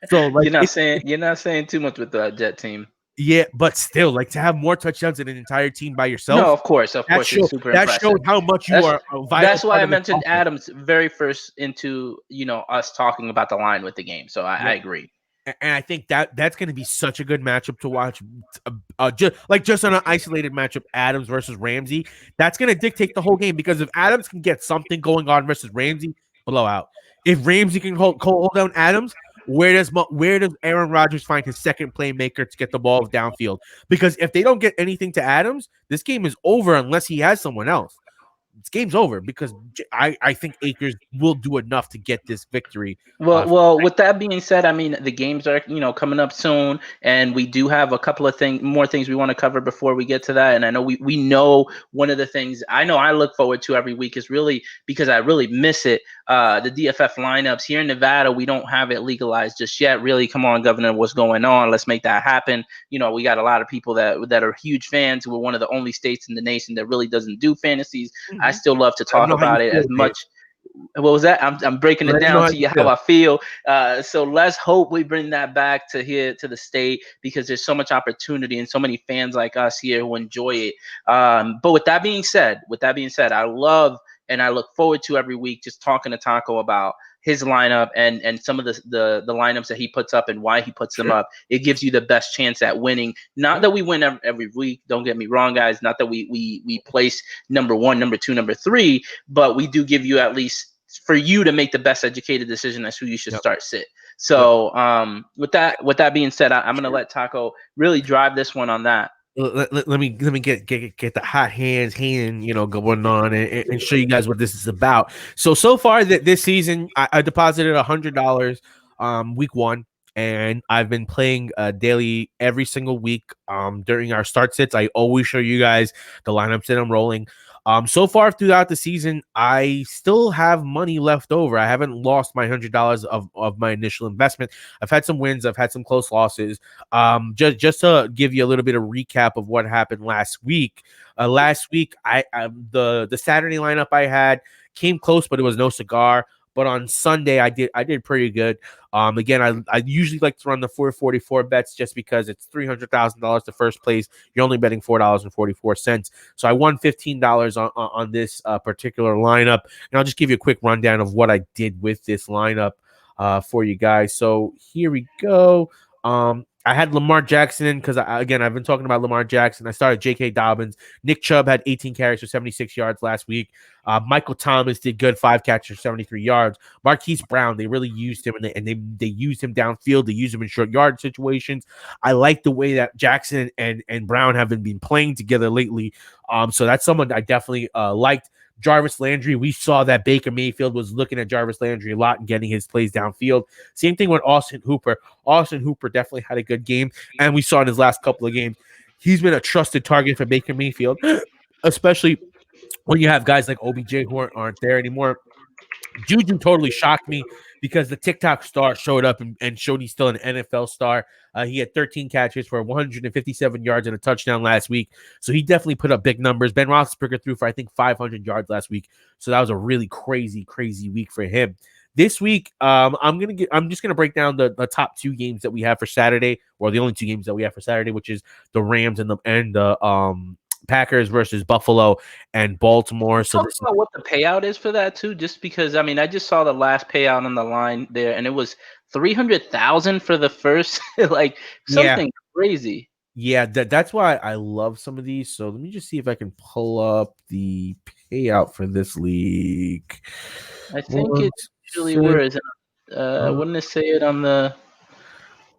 So like You're not saying too much with the Jet team. yeah, but still, like to have more touchdowns than an entire team by No, yourself, of course, it's super that impressive. showed how much you That's are a vital that's why part I of this mentioned offense. Adams very first into us talking about the line with the game. So I Yep. agree. And I think that's going to be such a good matchup to watch. Just on an isolated matchup, Adams versus Ramsey, that's going to dictate the whole game because if Adams can get something going on versus Ramsey, blowout. If Ramsey can hold down Adams, where does Aaron Rodgers find his second playmaker to get the ball downfield? Because if they don't get anything to Adams, this game is over unless he has someone else. This game's over because I think Akers will do enough to get this victory. Well, with that being said, I mean the games are coming up soon, and we do have a couple of more things we want to cover before we get to that. And I know we know one of the things I know I look forward to every week is really because I really miss it. The DFF lineups here in Nevada, we don't have it legalized just yet. Really, come on, Governor, what's going on? Let's make that happen. We got a lot of people that are huge fans. We're one of the only states in the nation that really doesn't do fantasies. I still love to talk about it as much. What was that? I'm breaking it down to you how I feel. So let's hope we bring that back to here to the state because there's so much opportunity and so many fans like us here who enjoy it. But with that being said, I love and I look forward to every week just talking to Taco about his lineup and some of the lineups that he puts up and why he puts them up. It gives you the best chance at winning. Not that we win every week. Don't get me wrong, guys. Not that we place number 1, number 2, number 3, but we do give you at least for you to make the best educated decision as who you should start sit. So with that being said, I'm gonna let Taco really drive this one on that. let me get the hot hand going on and show you guys what this is about. So far that this season I deposited $100 week one, and I've been playing daily every single week during our start sits. I always show you guys the lineups that I'm rolling. So far throughout the season, I still have money left over. I haven't lost my $100 of my initial investment. I've had some wins, I've had some close losses. Just to give you a little bit of recap of what happened last week. Last week, the Saturday lineup I had came close, but it was no cigar. But on Sunday, I did pretty good. Again, I usually like to run the 444 bets just because it's $300,000 to first place. You're only betting $4.44. So I won $15 on this particular lineup, and I'll just give you a quick rundown of what I did with this lineup for you guys. So here we go. I had Lamar Jackson in because, again, I've been talking about Lamar Jackson. I started J.K. Dobbins. Nick Chubb had 18 carries for 76 yards last week. Michael Thomas did good, 5 catches for 73 yards. Marquise Brown, they really used him, and they used him downfield. They used him in short yard situations. I like the way that Jackson and Brown have been playing together lately. So that's someone I definitely liked. Jarvis Landry, we saw that Baker Mayfield was looking at Jarvis Landry a lot and getting his plays downfield. Same thing with Austin Hooper. Austin Hooper definitely had a good game, and we saw in his last couple of games, he's been a trusted target for Baker Mayfield, especially when you have guys like OBJ who aren't there anymore. Juju totally shocked me because the TikTok star showed up and showed he's still an NFL star. He had 13 catches for 157 yards and a touchdown last week. So he definitely put up big numbers. Ben Roethlisberger threw for, I think, 500 yards last week. So that was a really crazy week for him. This week, I'm just gonna break down the top 2 games that we have for Saturday, or the only 2 games that we have for Saturday, which is the Rams and the Packers versus Buffalo and Baltimore. So Talk this about what the payout is for that too, just because I mean I just saw the last payout on the line there, and it was 300,000 for the first, like yeah, something crazy. yeah, that's why I love some of these. So let me just see if I can pull up the payout for this league. I think One it usually sec. was. uh, Wouldn't it say it on the?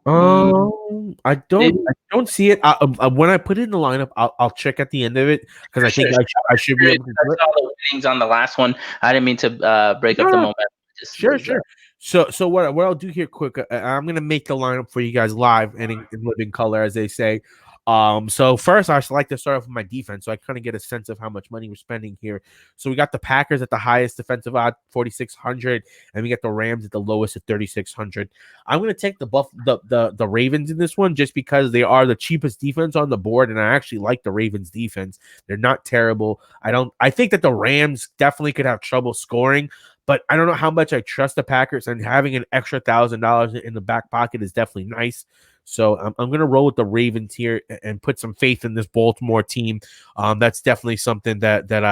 Mm, maybe I don't see it. When I put it in the lineup, I'll check at the end of it because I sure, think sure. I should be able to I do it. saw the winnings on the last one. I didn't mean to break No, up the no, moment. It just sure, was. sure. So what I'll do here quick, I'm gonna make the lineup for you guys live and in living color, as they say. So first I like to start off with my defense, so I kind of get a sense of how much money we're spending here. So we got the Packers at the highest defensive odd, 4,600, and we got the Rams at the lowest at 3,600. I'm gonna take the Ravens in this one just because they are the cheapest defense on the board, and I actually like the Ravens defense. They're not terrible. I think that the Rams definitely could have trouble scoring, but I don't know how much I trust the Packers, and having an extra $1,000 in the back pocket is definitely nice. So I'm going to roll with the Ravens here and put some faith in this Baltimore team. That's definitely something that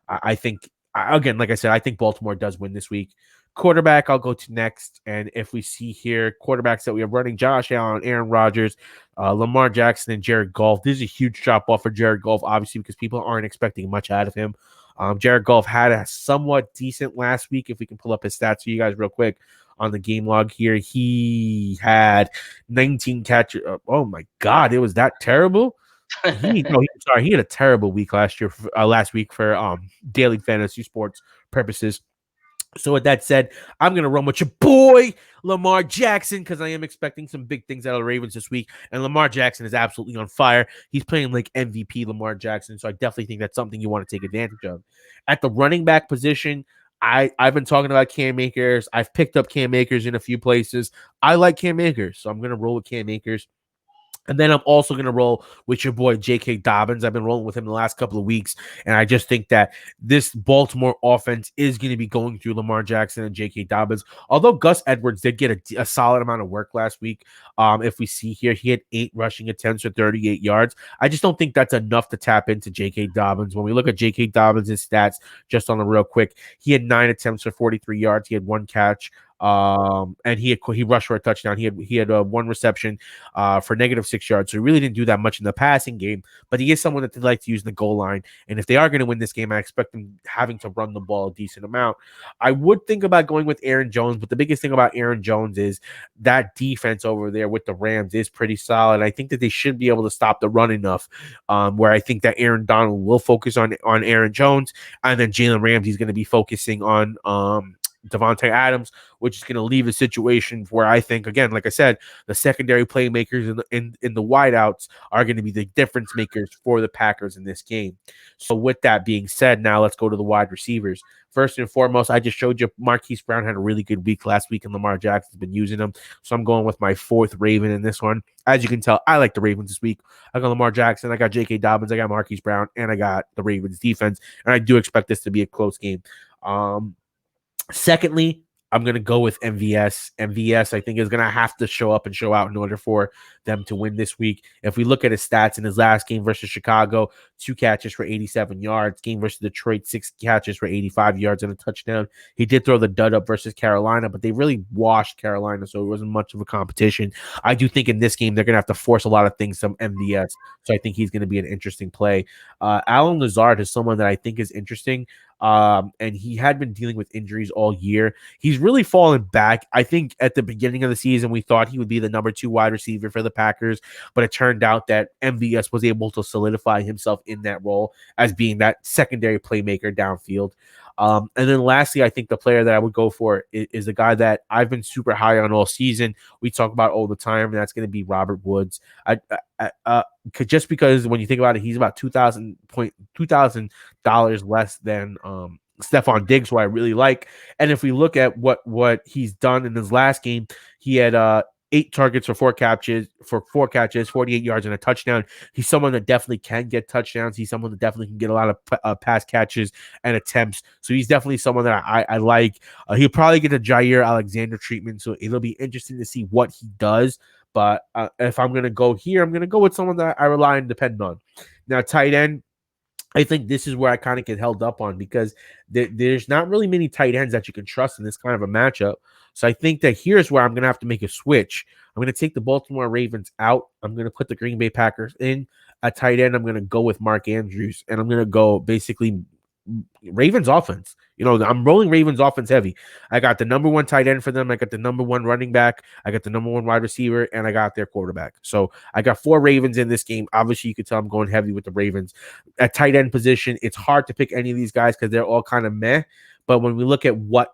I think. Again, like I said, I think Baltimore does win this week. Quarterback, I'll go to next, and if we see here quarterbacks that we are running: Josh Allen, Aaron Rodgers, Lamar Jackson, and Jared Goff. This is a huge drop off for Jared Goff, obviously, because people aren't expecting much out of him. Jared Goff had a somewhat decent last week. If we can pull up his stats for you guys real quick on the game log here, he had 19 catches. Oh my God, it was that terrible. He had a terrible week last week for daily fantasy sports purposes. So with that said, I'm gonna run with your boy Lamar Jackson because I am expecting some big things out of the Ravens this week. And Lamar Jackson is absolutely on fire. He's playing like MVP Lamar Jackson. So I definitely think that's something you want to take advantage of. At the running back position, I've been talking about Cam Akers. I've picked up Cam Akers in a few places. I like Cam Akers, so I'm gonna roll with Cam Akers. And then I'm also going to roll with your boy, J.K. Dobbins. I've been rolling with him the last couple of weeks. And I just think that this Baltimore offense is going to be going through Lamar Jackson and J.K. Dobbins. Although Gus Edwards did get a solid amount of work last week. If we see here, he had 8 rushing attempts for 38 yards. I just don't think that's enough to tap into J.K. Dobbins. When we look at J.K. Dobbins' stats, just on the real quick, he had 9 attempts for 43 yards. He had 1 catch. And he rushed for a touchdown. He had one reception for -6 yards. So he really didn't do that much in the passing game. But he is someone that they like to use in the goal line. And if they are going to win this game, I expect them having to run the ball a decent amount. I would think about going with Aaron Jones, but the biggest thing about Aaron Jones is that defense over there with the Rams is pretty solid. I think that they should be able to stop the run enough, where I think that Aaron Donald will focus on Aaron Jones, and then Jalen Ramsey is going to be focusing on Devontae Adams, which is going to leave a situation where I think, again, like I said, the secondary playmakers in the wideouts are going to be the difference makers for the Packers in this game. So with that being said, now let's go to the wide receivers. First and foremost, I just showed you Marquise Brown had a really good week last week, and Lamar Jackson's been using him. So I'm going with my fourth Raven in this one. As you can tell, I like the Ravens this week. I got Lamar Jackson, I got J.K. Dobbins, I got Marquise Brown, and I got the Ravens defense. And I do expect this to be a close game. Secondly, I'm going to go with MVS. MVS, I think, is going to have to show up and show out in order for them to win this week. If we look at his stats in his last game versus Chicago, 2 catches for 87 yards. Game versus Detroit, 6 catches for 85 yards and a touchdown. He did throw the dud up versus Carolina, but they really washed Carolina, so it wasn't much of a competition. I do think in this game, they're going to have to force a lot of things from MVS, so I think he's going to be an interesting play. Alan Lazard is someone that I think is interesting. And he had been dealing with injuries all year. He's really fallen back. I think at the beginning of the season, we thought he would be the number 2 wide receiver for the Packers, but it turned out that MVS was able to solidify himself in that role as being that secondary playmaker downfield. And then lastly, I think the player that I would go for is a guy that I've been super high on all season. We talk about all the time, and that's going to be Robert Woods. Just because when you think about it, he's about $2,000 less than Stephon Diggs, who I really like. And if we look at what he's done in his last game, he had 8 targets for 4 catches, 48 yards and a touchdown. He's someone that definitely can get touchdowns. He's someone that definitely can get a lot of pass catches and attempts. So he's definitely someone that I like. He'll probably get a Jair Alexander treatment, so it'll be interesting to see what he does. But if I'm going to go here, I'm going to go with someone that I rely and depend on. Now, tight end, I think this is where I kind of get held up on because there's not really many tight ends that you can trust in this kind of a matchup. So I think that here's where I'm going to have to make a switch. I'm going to take the Baltimore Ravens out. I'm going to put the Green Bay Packers in. At tight end, I'm going to go with Mark Andrews, and I'm going to go basically Ravens offense. I'm rolling Ravens offense heavy. I got the number 1 tight end for them. I got the number 1 running back. I got the number 1 wide receiver, and I got their quarterback. So I got 4 Ravens in this game. Obviously, you can tell I'm going heavy with the Ravens. At tight end position, it's hard to pick any of these guys because they're all kind of meh. But when we look at what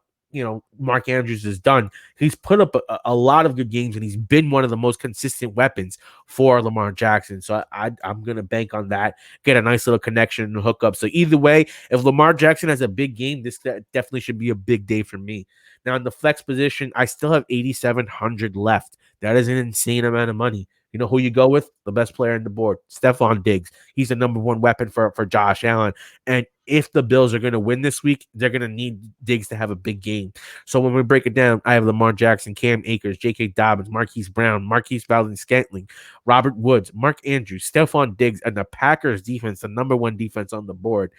Mark Andrews has done, he's put up a lot of good games, and he's been one of the most consistent weapons for Lamar Jackson. So I'm going to bank on that, get a nice little connection and hook up. So either way, if Lamar Jackson has a big game, this definitely should be a big day for me. Now, in the flex position, I still have 8,700 left. That is an insane amount of money. You know who you go with? The best player on the board, Stephon Diggs. He's the number 1 weapon for Josh Allen. And if the Bills are going to win this week, they're going to need Diggs to have a big game. So when we break it down, I have Lamar Jackson, Cam Akers, J.K. Dobbins, Marquise Brown, Marquise Valdes-Scantling, Robert Woods, Mark Andrews, Stephon Diggs, and the Packers defense, the number 1 defense on the board.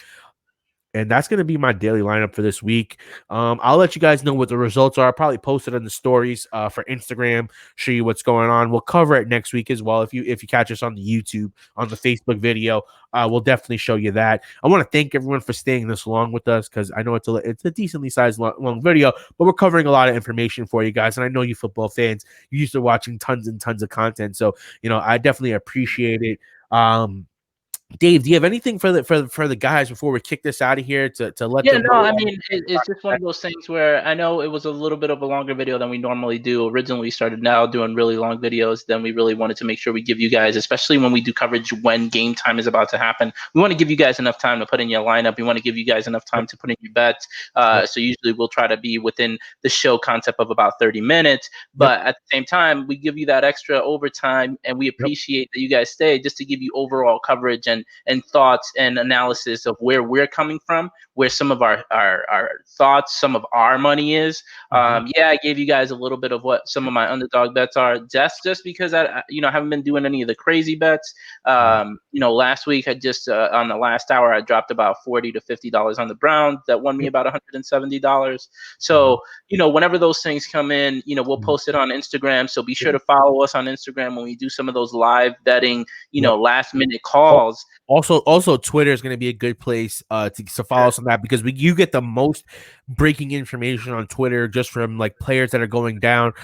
And that's going to be my daily lineup for this week. I'll let you guys know what the results are. I'll probably post it on the stories for Instagram, show you what's going on. We'll cover it next week as well. If you catch us on the YouTube, on the Facebook video, we'll definitely show you that. I want to thank everyone for staying this long with us because I know it's a decently sized long video, but we're covering a lot of information for you guys. And I know you football fans, you're used to watching tons and tons of content. So, I definitely appreciate it. Dave, do you have anything for the guys before we kick this out of here to let them know? I mean, it's just one of those things where I know it was a little bit of a longer video than we normally do. Originally, we started now doing really long videos. Then we really wanted to make sure we give you guys, especially when we do coverage when game time is about to happen, we want to give you guys enough time to put in your lineup. We want to give you guys enough time to put in your bets. So usually we'll try to be within the show concept of about 30 minutes. But at the same time, we give you that extra overtime, and we appreciate that you guys stay just to give you overall coverage and thoughts and analysis of where we're coming from where some of our thoughts, some of our money is. Yeah, I gave you guys a little bit of what some of my underdog bets are. Just because I haven't been doing any of the crazy bets. Last week I just on the last hour I dropped about $40 to $50 on the Browns. That won me about $170. So whenever those things come in, we'll post it on Instagram. So be sure to follow us on Instagram when we do some of those live betting, last minute calls. Also, Twitter is going to be a good place to follow us on that, because you get the most breaking information on Twitter just from like players that are going down.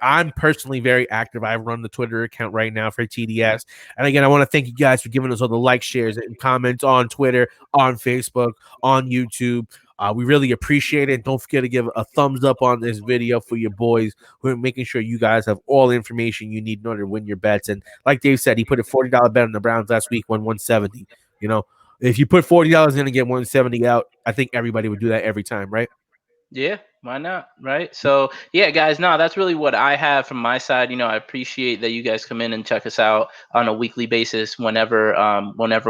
I'm personally very active. I run the Twitter account right now for TDS, and again, I want to thank you guys for giving us all the likes, shares, and comments on Twitter, on Facebook, on YouTube. We really appreciate it. Don't forget to give a thumbs up on this video for your boys. We're making sure you guys have all the information you need in order to win your bets. And like Dave said, he put a $40 bet on the Browns last week, won 170. If you put $40 in and get 170 out, I think everybody would do that every time, right? Yeah, why not? Right. So yeah, guys, no, that's really what I have from my side. I appreciate that you guys come in and check us out on a weekly basis whenever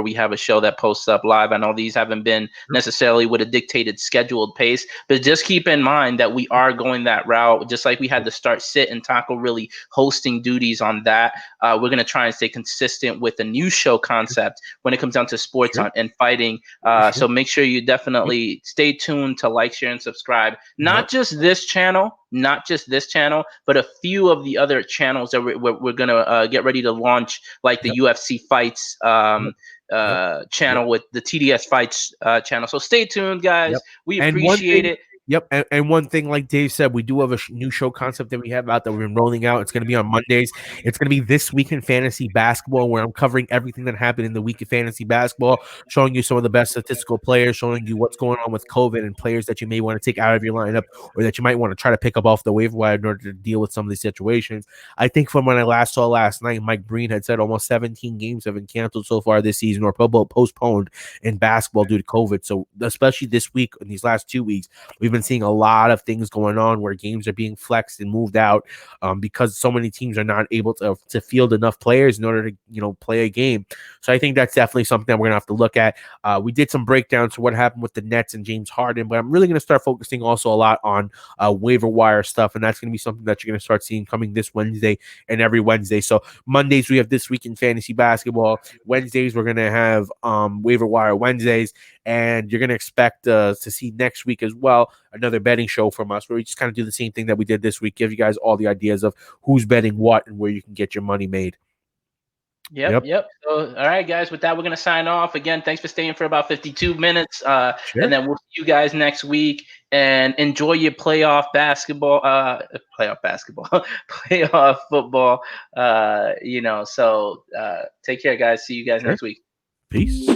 we have a show that posts up live. I know these haven't been necessarily with a dictated scheduled pace, but just keep in mind that we are going that route. Just like we had to start Sit and Taco really hosting duties on that. We're gonna try and stay consistent with the new show concept when it comes down to sports and fighting. So make sure you definitely stay tuned to like, share, and subscribe. Not just this channel, but a few of the other channels that we're gonna get ready to launch, like the UFC fights channel with the TDS fights channel. So stay tuned, guys. We And one appreciate thing, it. and one thing, like Dave said, we do have a new show concept that we have out that we've been rolling out. It's going to be on Mondays. It's going to be This Week in Fantasy Basketball, where I'm covering everything that happened in the week of fantasy basketball, showing you some of the best statistical players, showing you what's going on with COVID and players that you may want to take out of your lineup or that you might want to try to pick up off the waiver wire in order to deal with some of these situations. I think from when I last saw last night, Mike Breen had said almost 17 games have been canceled so far this season or postponed in basketball due to COVID. So especially this week, in these last 2 weeks, we've been seeing a lot of things going on where games are being flexed and moved out because so many teams are not able to field enough players in order to play a game. So I think that's definitely something that we're gonna have to look at. We did some breakdowns for what happened with the Nets and James Harden, but I'm really gonna start focusing also a lot on waiver wire stuff, and that's gonna be something that you're gonna start seeing coming this Wednesday and every Wednesday. So Mondays we have This Week in Fantasy Basketball. Wednesdays we're gonna have waiver wire Wednesdays, and you're gonna expect to see next week as well another betting show from us where we just kind of do the same thing that we did this week, give you guys all the ideas of who's betting what and where you can get your money made. Yep. So, all right, guys, with that, we're going to sign off. Again, thanks for staying for about 52 minutes. And then we'll see you guys next week, and enjoy your playoff basketball, playoff football. So take care, guys. See you guys next week. Peace.